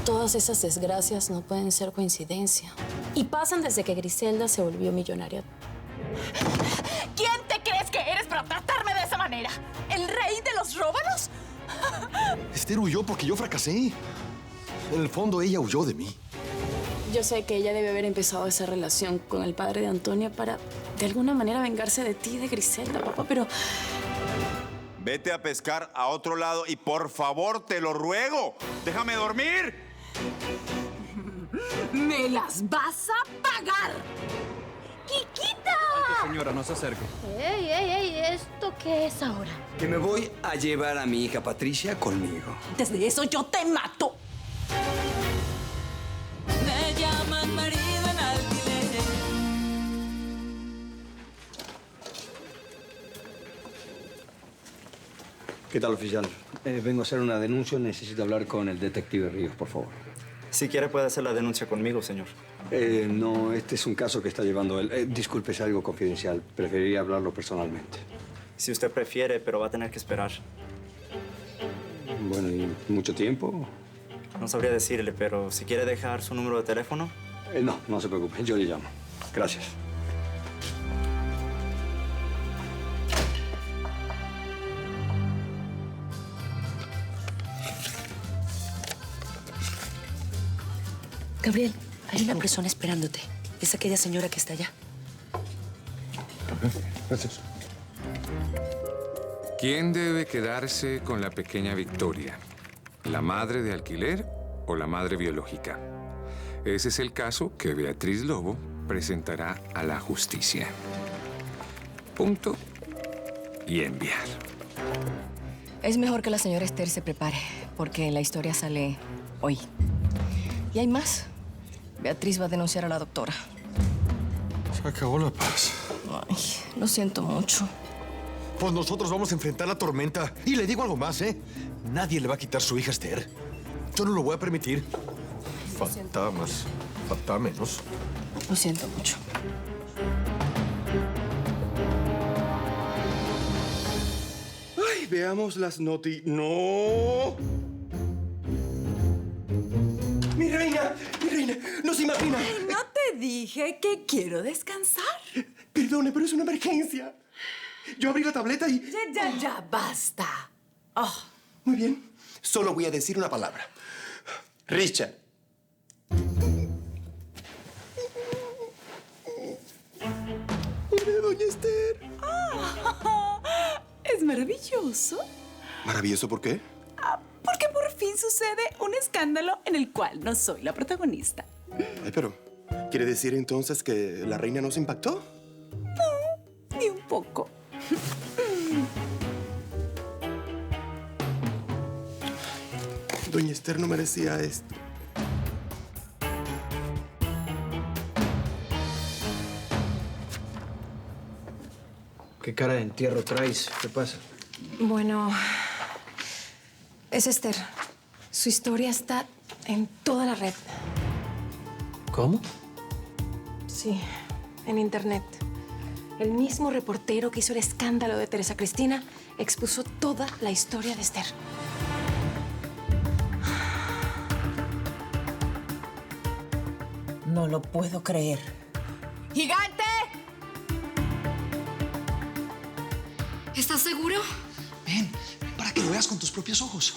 Todas esas desgracias no pueden ser coincidencia. Y pasan desde que Griselda se volvió millonaria. ¿Quién te crees que eres para tratarme de esa manera? ¿El rey de los róbalos? Esther huyó porque yo fracasé. En el fondo, ella huyó de mí. Yo sé que ella debe haber empezado esa relación con el padre de Antonia para, de alguna manera, vengarse de ti y de Griselda, papá, pero... Vete a pescar a otro lado y por favor, te lo ruego, déjame dormir. ¡Me las vas a pagar! ¡Quiquita! Señora, no se acerque. ¡Ey! ¿Esto qué es ahora? Que me voy a llevar a mi hija Patricia conmigo. Antes de eso, yo te mato. Me llaman marido en alquiler. ¿Qué tal, oficial? Vengo a hacer una denuncia. Necesito hablar con el detective Ríos, por favor. Si quiere puede hacer la denuncia conmigo, señor. No, este es un caso que está llevando él. Disculpe, es algo confidencial. Preferiría hablarlo personalmente. Si usted prefiere, pero va a tener que esperar. Bueno, ¿y mucho tiempo? No sabría decirle, pero si quiere dejar su número de teléfono. No se preocupe. Yo le llamo. Gracias. Gabriel, hay una persona esperándote. Es aquella señora que está allá. Gracias. ¿Quién debe quedarse con la pequeña Victoria? ¿La madre de alquiler o la madre biológica? Ese es el caso que Beatriz Lobo presentará a la justicia. Punto y enviar. Es mejor que la señora Esther se prepare, porque la historia sale hoy. Y hay más. Beatriz va a denunciar a la doctora. Se acabó la paz. Ay, lo siento mucho. Pues nosotros vamos a enfrentar la tormenta. Y le digo algo más, ¿eh? Nadie le va a quitar su hija a Esther. Yo no lo voy a permitir. Faltaba más. Faltaba menos. Lo siento mucho. Ay, veamos las ¡No! ¡Mi reina! ¡No se imagina! Ay, ¿no te dije que quiero descansar? Perdone, pero es una emergencia. Yo abrí la tableta y... Ya, basta. Oh. Muy bien. Solo voy a decir una palabra. Richard. Pobre doña Esther. Es maravilloso. ¿Maravilloso por qué? Porque por fin sucede un escándalo en el cual no soy la protagonista. Ay, pero... ¿Quiere decir entonces que la reina no se impactó? No, ni un poco. Doña Esther no merecía esto. ¿Qué cara de entierro traes? ¿Qué pasa? Bueno, es Esther. Su historia está en toda la red. ¿Cómo? Sí, en internet. El mismo reportero que hizo el escándalo de Teresa Cristina expuso toda la historia de Esther. No lo puedo creer. ¡Gigante! ¿Estás seguro? Ven, para que lo veas con tus propios ojos.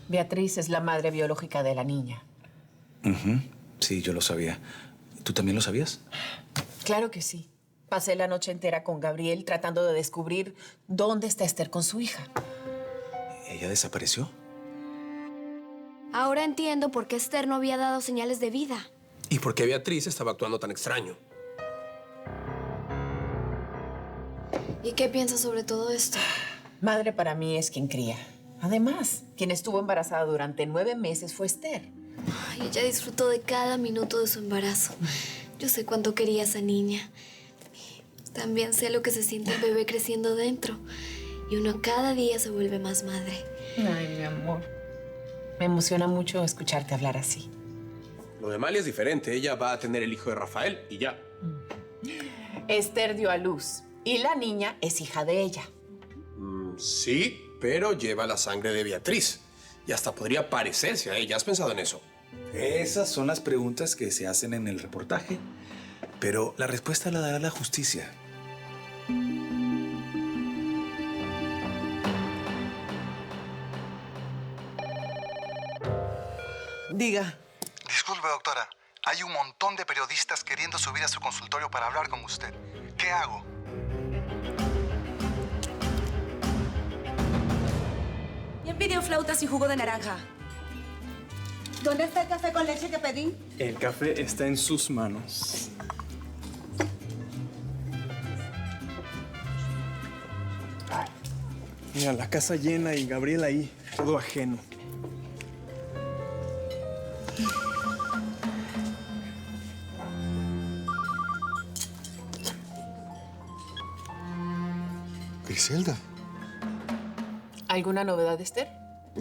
Beatriz es la madre biológica de la niña. Sí, yo lo sabía. ¿Tú también lo sabías? Claro que sí. Pasé la noche entera con Gabriel tratando de descubrir dónde está Esther con su hija. ¿Ella desapareció? Ahora entiendo por qué Esther no había dado señales de vida. ¿Y por qué Beatriz estaba actuando tan extraño? ¿Y qué piensas sobre todo esto? Madre para mí es quien cría. Además, quien estuvo embarazada durante 9 meses fue Esther. Ay, ella disfrutó de cada minuto de su embarazo. Yo sé cuánto quería a esa niña. También sé lo que se siente el bebé creciendo dentro. Y uno cada día se vuelve más madre. Ay, mi amor. Me emociona mucho escucharte hablar así. Lo de Amalia es diferente. Ella va a tener el hijo de Rafael y ya. Esther dio a luz y la niña es hija de ella. Sí, pero lleva la sangre de Beatriz. Y hasta podría parecerse a ella. ¿Has pensado en eso? Esas son las preguntas que se hacen en el reportaje. Pero la respuesta la dará la justicia. Diga. Disculpe, doctora. Hay un montón de periodistas queriendo subir a su consultorio para hablar con usted. ¿Qué hago? ¿Quién pidió flautas y jugo de naranja? ¿Dónde está el café con leche que pedí? El café está en sus manos. Mira, la casa llena y Gabriel ahí, todo ajeno. Griselda. ¿Alguna novedad, Esther?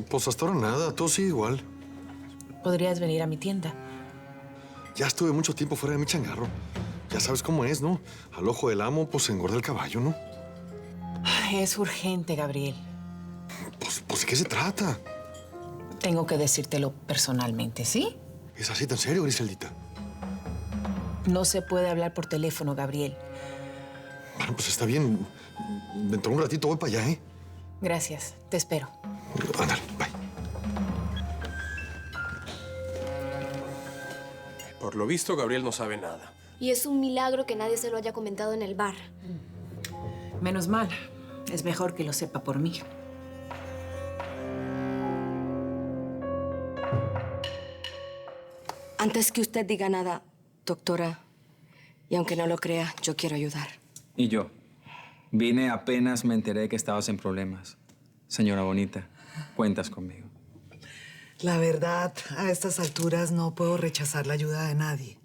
Pues hasta ahora nada, todo sigue igual. ¿Podrías venir a mi tienda? Ya estuve mucho tiempo fuera de mi changarro. Ya sabes cómo es, ¿no? Al ojo del amo, pues se engorda el caballo, ¿no? Ay, es urgente, Gabriel. Pues ¿de qué se trata? Tengo que decírtelo personalmente, ¿sí? ¿Es así tan serio, Griseldita? No se puede hablar por teléfono, Gabriel. Bueno, pues está bien. Dentro de un ratito voy para allá, ¿eh? Gracias. Te espero. Ándale, bye. Por lo visto, Gabriel no sabe nada. Y es un milagro que nadie se lo haya comentado en el bar. Menos mal. Es mejor que lo sepa por mí. Antes que usted diga nada, doctora, y aunque no lo crea, yo quiero ayudar. Y yo. Vine apenas me enteré que estabas en problemas. Señora bonita, cuentas conmigo. La verdad, a estas alturas no puedo rechazar la ayuda de nadie.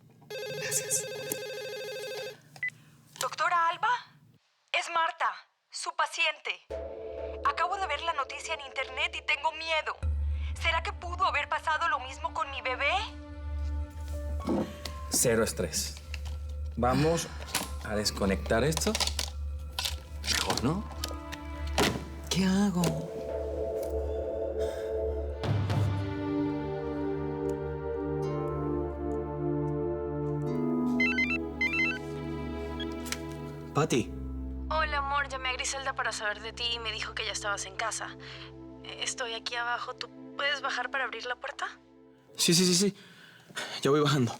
Gracias. Doctora Alba, es Marta, su paciente. Acabo de ver la noticia en internet y tengo miedo. ¿Será que pudo haber pasado lo mismo con mi bebé? Cero estrés. Vamos a desconectar esto. Mejor, ¿no? ¿Qué hago? Pati. Hola, amor. Llamé a Griselda para saber de ti y me dijo que ya estabas en casa. Estoy aquí abajo. ¿Tú puedes bajar para abrir la puerta? Sí. Ya voy bajando.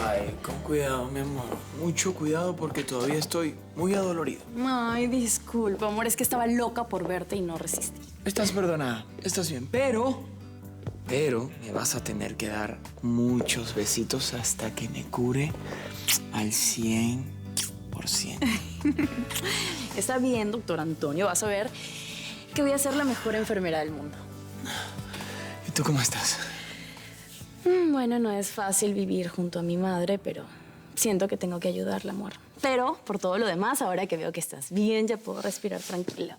Ay, con cuidado, mi amor. Mucho cuidado porque todavía estoy muy adolorido. Ay, disculpa, amor. Es que estaba loca por verte y no resistí. Estás perdonada, estás bien, pero me vas a tener que dar muchos besitos hasta que me cure al 100%. Está bien, doctor Antonio. Vas a ver que voy a ser la mejor enfermera del mundo. ¿Y tú cómo estás? Bueno, no es fácil vivir junto a mi madre, pero siento que tengo que ayudarla, amor. Pero, por todo lo demás, ahora que veo que estás bien, ya puedo respirar tranquila.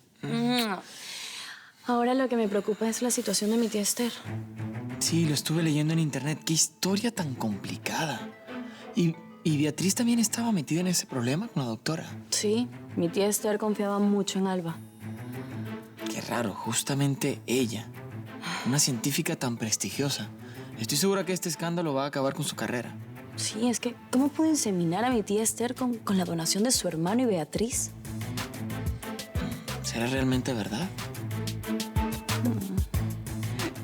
Ahora lo que me preocupa es la situación de mi tía Esther. Sí, lo estuve leyendo en internet. Qué historia tan complicada. Y Beatriz también estaba metida en ese problema con la doctora. Sí, mi tía Esther confiaba mucho en Alba. Qué raro, justamente ella, una científica tan prestigiosa. Estoy segura que este escándalo va a acabar con su carrera. Sí, es que ¿cómo puedo inseminar a mi tía Esther con la donación de su hermano y Beatriz? ¿Será realmente verdad?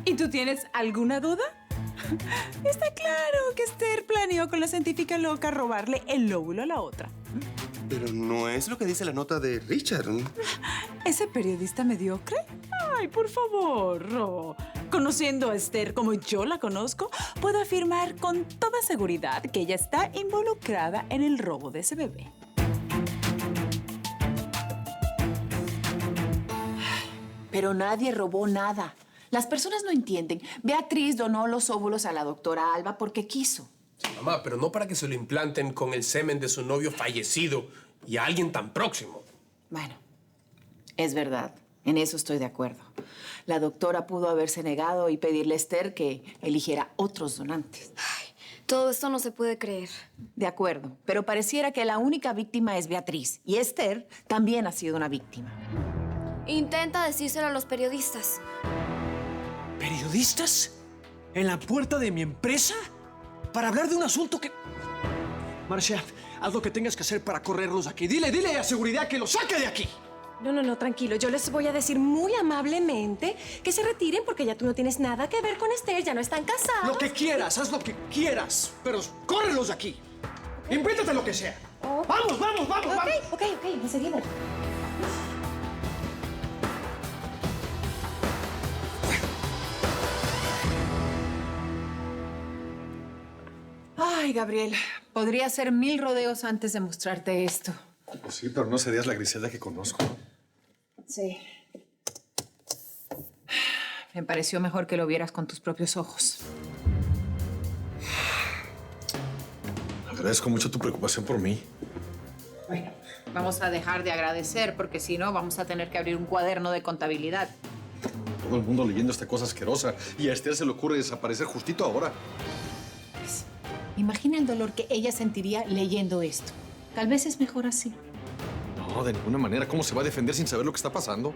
¿Y tú tienes alguna duda? Está claro que Esther planeó con la científica loca robarle el lóbulo a la otra. Pero no es lo que dice la nota de Richard. ¿Ese periodista mediocre? Ay, por favor, Ro. Conociendo a Esther como yo la conozco, puedo afirmar con toda seguridad que ella está involucrada en el robo de ese bebé. Pero nadie robó nada. Las personas no entienden. Beatriz donó los óvulos a la doctora Alba porque quiso. Sí, mamá, pero no para que se lo implanten con el semen de su novio fallecido y a alguien tan próximo. Bueno, es verdad. En eso estoy de acuerdo. La doctora pudo haberse negado y pedirle a Esther que eligiera otros donantes. Todo esto no se puede creer. De acuerdo, pero pareciera que la única víctima es Beatriz. Y Esther también ha sido una víctima. Intenta decírselo a los periodistas. ¿Periodistas? ¿En la puerta de mi empresa? ¿Para hablar de un asunto que...? Marcia, haz lo que tengas que hacer para correrlos de aquí. Dile a seguridad que los saque de aquí. No, tranquilo. Yo les voy a decir muy amablemente que se retiren porque ya tú no tienes nada que ver con Esther, ya no están casados. Lo que quieras, haz lo que quieras, pero córrelos de aquí. Invéntate lo que sea. ¡Vamos! Ok, enseguida. Ay, Gabriel, podría hacer 1000 rodeos antes de mostrarte esto. Pues sí, pero no serías la Griselda que conozco. Sí. Me pareció mejor que lo vieras con tus propios ojos. Agradezco mucho tu preocupación por mí. Bueno, vamos a dejar de agradecer porque si no vamos a tener que abrir un cuaderno de contabilidad. Todo el mundo leyendo esta cosa asquerosa y a Esther se le ocurre desaparecer justito ahora. Pues, imagina el dolor que ella sentiría leyendo esto. Tal vez es mejor así. No, de ninguna manera. ¿Cómo se va a defender sin saber lo que está pasando?